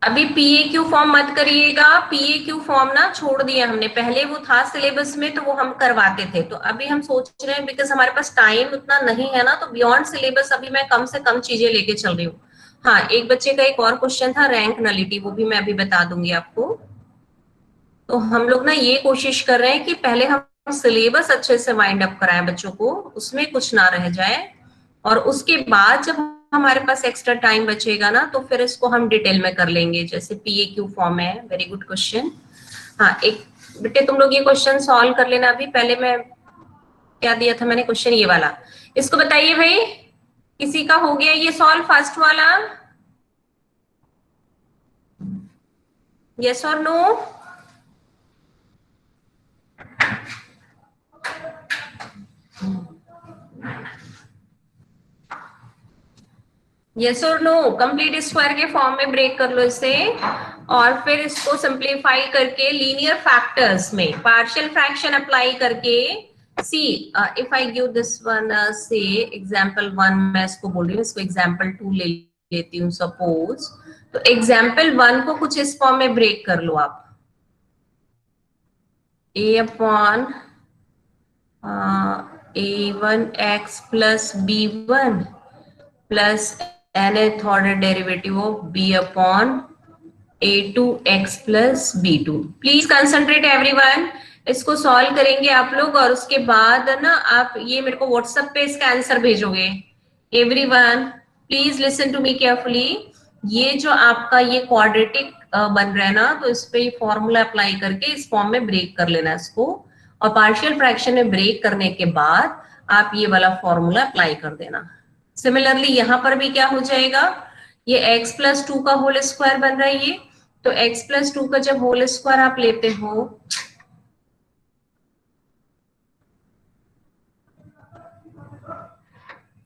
अभी PAQ फॉर्म मत करिएगा, PAQ फॉर्म ना छोड़ दिया हमने, पहले वो था सिलेबस में तो वो हम करवाते थे। तो अभी हम सोच रहे हैं बिकॉज हमारे पास टाइम उतना नहीं है ना, तो बियॉन्ड सिलेबस अभी मैं कम से कम चीजें लेके चल रही हूँ। हाँ, एक बच्चे का एक और क्वेश्चन था रैंक नलिटी, वो भी मैं अभी बता दूंगी आपको। तो हम लोग ना ये कोशिश कर रहे हैं कि पहले हम सिलेबस अच्छे से माइंड अप कराएं बच्चों को, उसमें कुछ ना रह जाए, और उसके बाद जब हमारे पास एक्स्ट्रा टाइम बचेगा ना तो फिर इसको हम डिटेल में कर लेंगे, जैसे PAQ फॉर्म है। Very good question. हाँ, एक बेटे तुम लोग ये क्वेश्चन सॉल्व कर लेना। अभी पहले मैं क्या दिया था मैंने क्वेश्चन, ये वाला, इसको बताइए भाई, किसी का हो गया ये सॉल्व फर्स्ट वाला? यस और नो? यस और नो? कंप्लीट स्क्वायर के फॉर्म में ब्रेक कर लो इसे, और फिर इसको सिंप्लीफाई करके लीनियर फैक्टर्स में पार्शियल फ्रैक्शन अप्लाई करके, see if I give this one से एग्जांपल 1, मैं इसको बोल रही हूँ, इसको एग्जांपल 2 ले लेती हूँ सपोज। तो एग्जांपल 1 को कुछ इस फॉर्म में ब्रेक कर लो आप, a/a1x plus b1 plus nth order derivative of b upon a2x plus b2। Please concentrate everyone, इसको सॉल्व करेंगे आप लोग, और उसके बाद ना आप ये मेरे को व्हाट्सएप पे इसका आंसर भेजोगे। Everyone please listen to me carefully. ये जो आपका ये क्वाड्रेटिक बन रहा है ना, तो इस पे फॉर्मूला अप्लाई करके इस फॉर्म में ब्रेक कर लेना इसको, और पार्शियल फ्रैक्शन में ब्रेक करने के बाद आप ये वाला फॉर्मूला अप्लाई कर देना। सिमिलरली यहाँ पर भी क्या हो जाएगा, ये x प्लस 2 का होल स्क्वायर बन रहा है ये, तो x प्लस 2 का जब होल स्क्वायर आप लेते हो,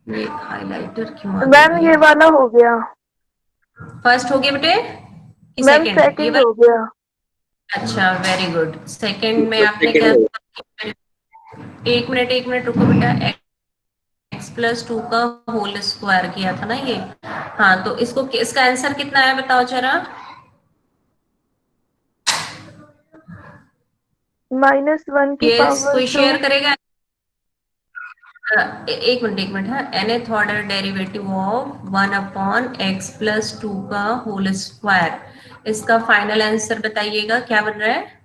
ये हाइलाइटर क्यों आ मैम ये वाला हो गया। फर्स्ट हो गया बेटे कि मैम सेकंड? सेकंड हो गया। अच्छा, वेरी गुड। सेकंड में आपने क्या, एक मिनट रुको बेटा, x प्लस 2 का होल स्क्वायर किया था ना ये। हाँ, तो इसको इसका आंसर कितना है बताओ जरा? -1 की पावर कोई 2। शेयर करेगा? एक मिनट हाँ, nth order derivative of 1/x plus 2 का होल स्क्वायर, इसका फाइनल आंसर बताइएगा क्या बन रहा है?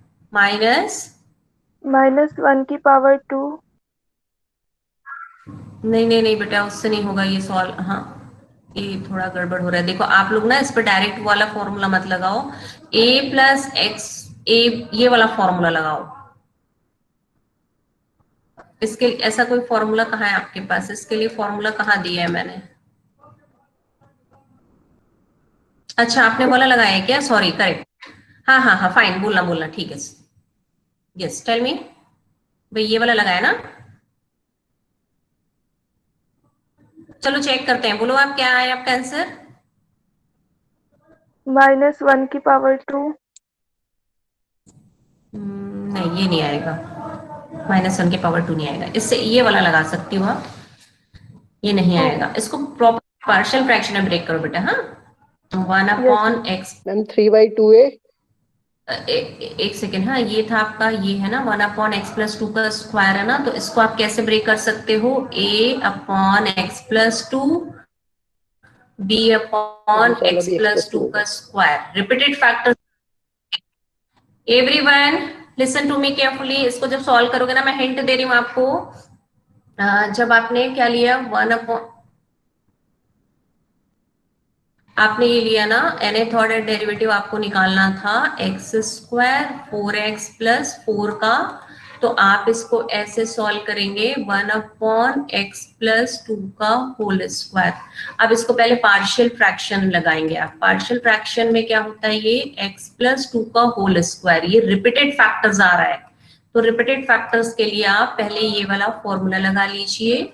-1 की पावर 2। नहीं बेटा, उससे नहीं होगा ये सॉल्व। हाँ, ये थोड़ा गड़बड़ हो रहा है। देखो आप लोग ना इस पर डायरेक्ट वाला फॉर्मूला मत लगाओ, a प्लस एक्स, ये वाला फॉर्मूला लगाओ। इसके ऐसा कोई फॉर्मूला कहाँ है आपके पास? इसके लिए फॉर्मूला कहाँ दिया है मैंने? अच्छा, आपने वाला लगाया है क्या? Sorry, correct. हाँ, फाइन, बोलना ठीक है। यस, टेल मी भाई, ये वाला लगाया ना? चलो चेक करते हैं, बोलो आप क्या है आपका आंसर? -1 की पावर 2। नहीं, ये नहीं आएगा, -1 की पावर 2 नहीं आएगा। इससे ये वाला लगा सकती हो आप, ये नहीं आएगा। इसको प्रॉपर पार्शियल फ्रैक्शन में ब्रेक करो बेटा। हाँ, 1/x, मैम 3/2 है। एक सेकेंड। हाँ, ये था आपका, ये है ना 1/x प्लस 2 का स्क्वायर है ना, तो इसको आप कैसे ब्रेक कर सकते हो? a/x प्लस 2 b/x प्लस 2 का square, repeated factor. Everyone listen to me carefully, इसको जब सॉल्व करोगे ना, मैं हिंट दे रही हूँ आपको, जब आपने क्या लिया, आपने ये लिया ना, nth ऑर्डर डेरिवेटिव आपको निकालना था x स्क्वायर 4x प्लस 4 का, तो आप इसको ऐसे सॉल्व करेंगे 1/x प्लस 2 का होल स्क्वायर। अब इसको पहले पार्शियल फ्रैक्शन लगाएंगे आप। पार्शियल फ्रैक्शन में क्या होता है, ये x प्लस 2 का होल स्क्वायर, ये रिपीटेड फैक्टर्स आ रहा है, तो रिपीटेड फैक्टर्स के लिए आप पहले ये वाला फॉर्मूला लगा लीजिए,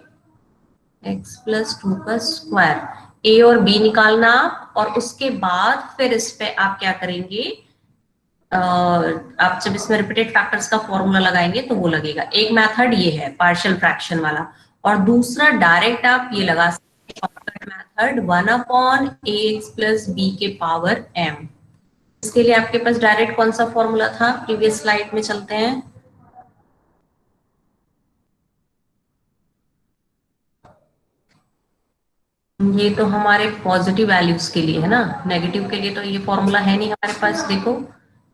x प्लस 2 का स्क्वायर, a और b निकालना, और उसके बाद फिर इस पे आप क्या करेंगे, आप जब इसमें रिपीटेड फैक्टर्स का फॉर्मूला लगाएंगे तो वो लगेगा। एक मेथड ये है पार्शियल फ्रैक्शन वाला, और दूसरा डायरेक्ट आप ये लगा सकते हैं मेथड 1/ax प्लस b के पावर m। इसके लिए आपके पास डायरेक्ट कौन सा फॉर्मूला था? प्रीवियस स्लाइड में चलते हैं। ये तो हमारे पॉजिटिव वैल्यूज के लिए है ना, नेगेटिव के लिए तो ये फॉर्मूला है नहीं हमारे पास, देखो,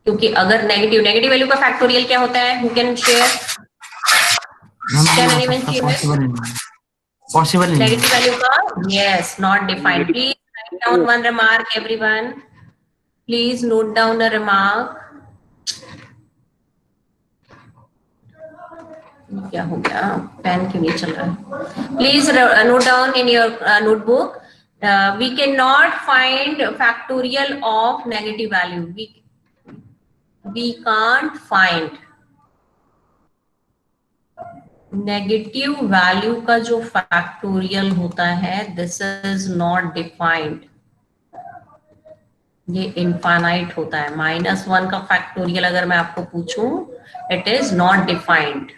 क्योंकि अगर नेगेटिव वैल्यू का फैक्टोरियल क्या होता है, who can share, can anyone share? Possible नहीं। नेगेटिव वैल्यू का, yes, not defined. Please write down one remark everyone, please note down a remark. क्या हो गया, पेन क्यों नहीं चल रहा है? Please note down in your notebook, we can not find factorial of negative value, we can't find negative value का जो फैक्टोरियल होता है, दिस इज नॉट डिफाइंड, ये इनफाइनाइट होता है। -1 का फैक्टोरियल अगर मैं आपको पूछूं, इट इज नॉट डिफाइंड,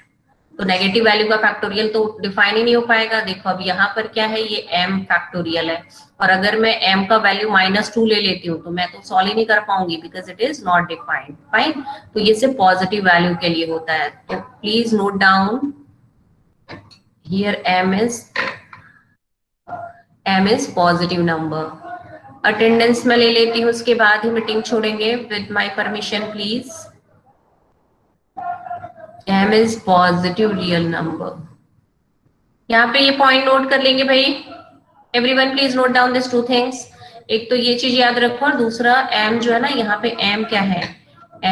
तो नेगेटिव वैल्यू का फैक्टोरियल तो डिफाइन ही नहीं हो पाएगा। देखो अब यहाँ पर क्या है, ये m फैक्टोरियल है, और अगर मैं m का वैल्यू -2 ले लेती हूँ तो मैं तो सॉल्व ही नहीं कर पाऊंगी, because it is not defined. Fine, तो ये सिर्फ पॉजिटिव वैल्यू के लिए होता है। तो please note down here m is positive number. Attendance में ले लेती हूँ, उसके बाद ही मीटिंग छोड़ेंगे, with my permission please. m is positive real number. यहाँ पे ये पॉइंट नोट कर लेंगे भाई, everyone please note down this two things. एक तो ये चीज याद रखो, और दूसरा m जो है ना, यहाँ पे m क्या है,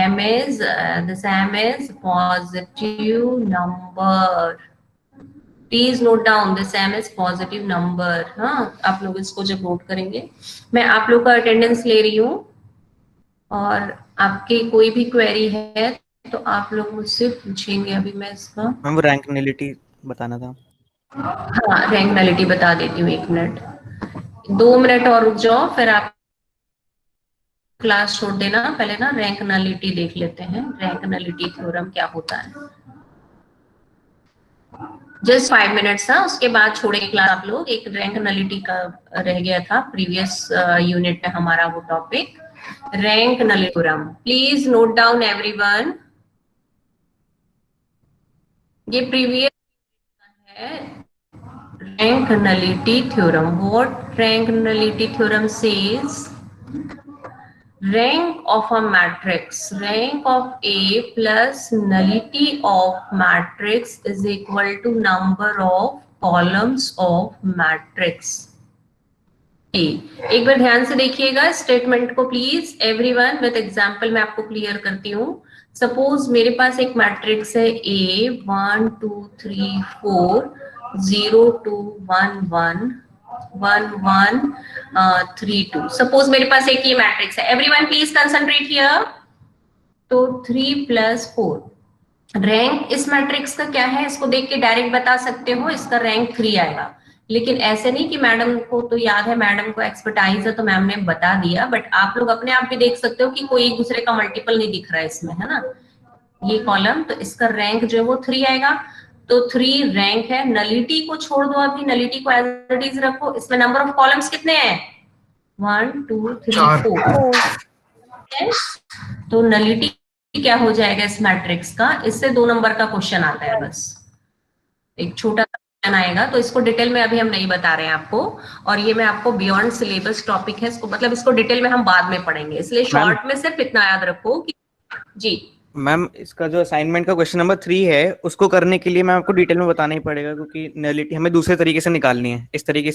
m is positive number. Please note down this m is positive number. हाँ, आप लोग इसको जब नोट करेंगे, मैं आप लोग का अटेंडेंस ले रही हूँ, और आपके कोई भी क्वेरी है तो आप लोग मुझसे पूछेंगे। अभी मैं इसका मैम रैंक नलिटी बताना था। हाँ, रैंक नलिटी बता देती हूँ, 1 मिनट, 2 मिनट और रुक जाओ, फिर आप क्लास छोड़ देना। पहले ना रैंक नलिटी देख लेते हैं, रैंक नलिटी थ्योरम क्या होता है। जस्ट 5 मिनट्स था, उसके बाद छोड़ेंगे क्लास आप लोग। एक रैंक नलिटी का रह गया था प्रीवियस यूनिट में हमारा वो topic, rank nullity theorem. Please note down everyone, ये प्रीवियस है rank nullity theorem. What rank nullity theorem says? Rank of a matrix, rank of A plus nullity of matrix is equal to number of columns of matrix A. एक बार ध्यान से देखिएगा statement को please everyone, with example मैं आपको clear करती हूँ। Suppose मेरे पास एक मैट्रिक्स है A 1 2 3 4 0 2 1 1 1 1 3 2। सपोज मेरे पास एक ये मैट्रिक्स है, एवरीवन प्लीज कंसंट्रेट हियर। तो 3 + 4 रैंक इस मैट्रिक्स का क्या है, इसको देख के डायरेक्ट बता सकते हो, इसका रैंक 3 आएगा। लेकिन ऐसे नहीं कि मैडम को तो याद है, मैडम को एक्सपर्टाइज है तो मैम ने बता दिया, बट आप लोग अपने आप भी देख सकते हो कि कोई एक दूसरे का मल्टीपल नहीं दिख रहा है इसमें, है ना, ये कॉलम, तो इसका रैंक जो है वो 3 आएगा। तो 3 रैंक है। नलिटी को छोड़ दो, अभी नलिटी को एज इट इज रखो। इसमें नंबर ऑफ कॉलम्स कितने हैं, 1 2 3 4। तो नलिटी क्या हो जाएगा इस मैट्रिक्स का, इससे 2 नंबर का क्वेश्चन आता है, बस एक छोटा क्वेश्चन आएगा। तो इसको डिटेल में अभी हम नहीं बता रहे हैं आपको, और ये मैं आपको बियॉन्ड सिलेबस टॉपिक है, इसको मतलब इसको डिटेल में हम बाद में पढ़ेंगे, इसलिए शॉर्ट में सिर्फ इतना याद रखो कि जी मैम इसका जो असाइनमेंट का क्वेश्चन नंबर 3 है, उसको करने के लिए मैम आपको डिटेल में बताना ही पड़ेगा, क्योंकि नलिटी हमें दूसरे तरीके से निकालनी है, इस तरीके से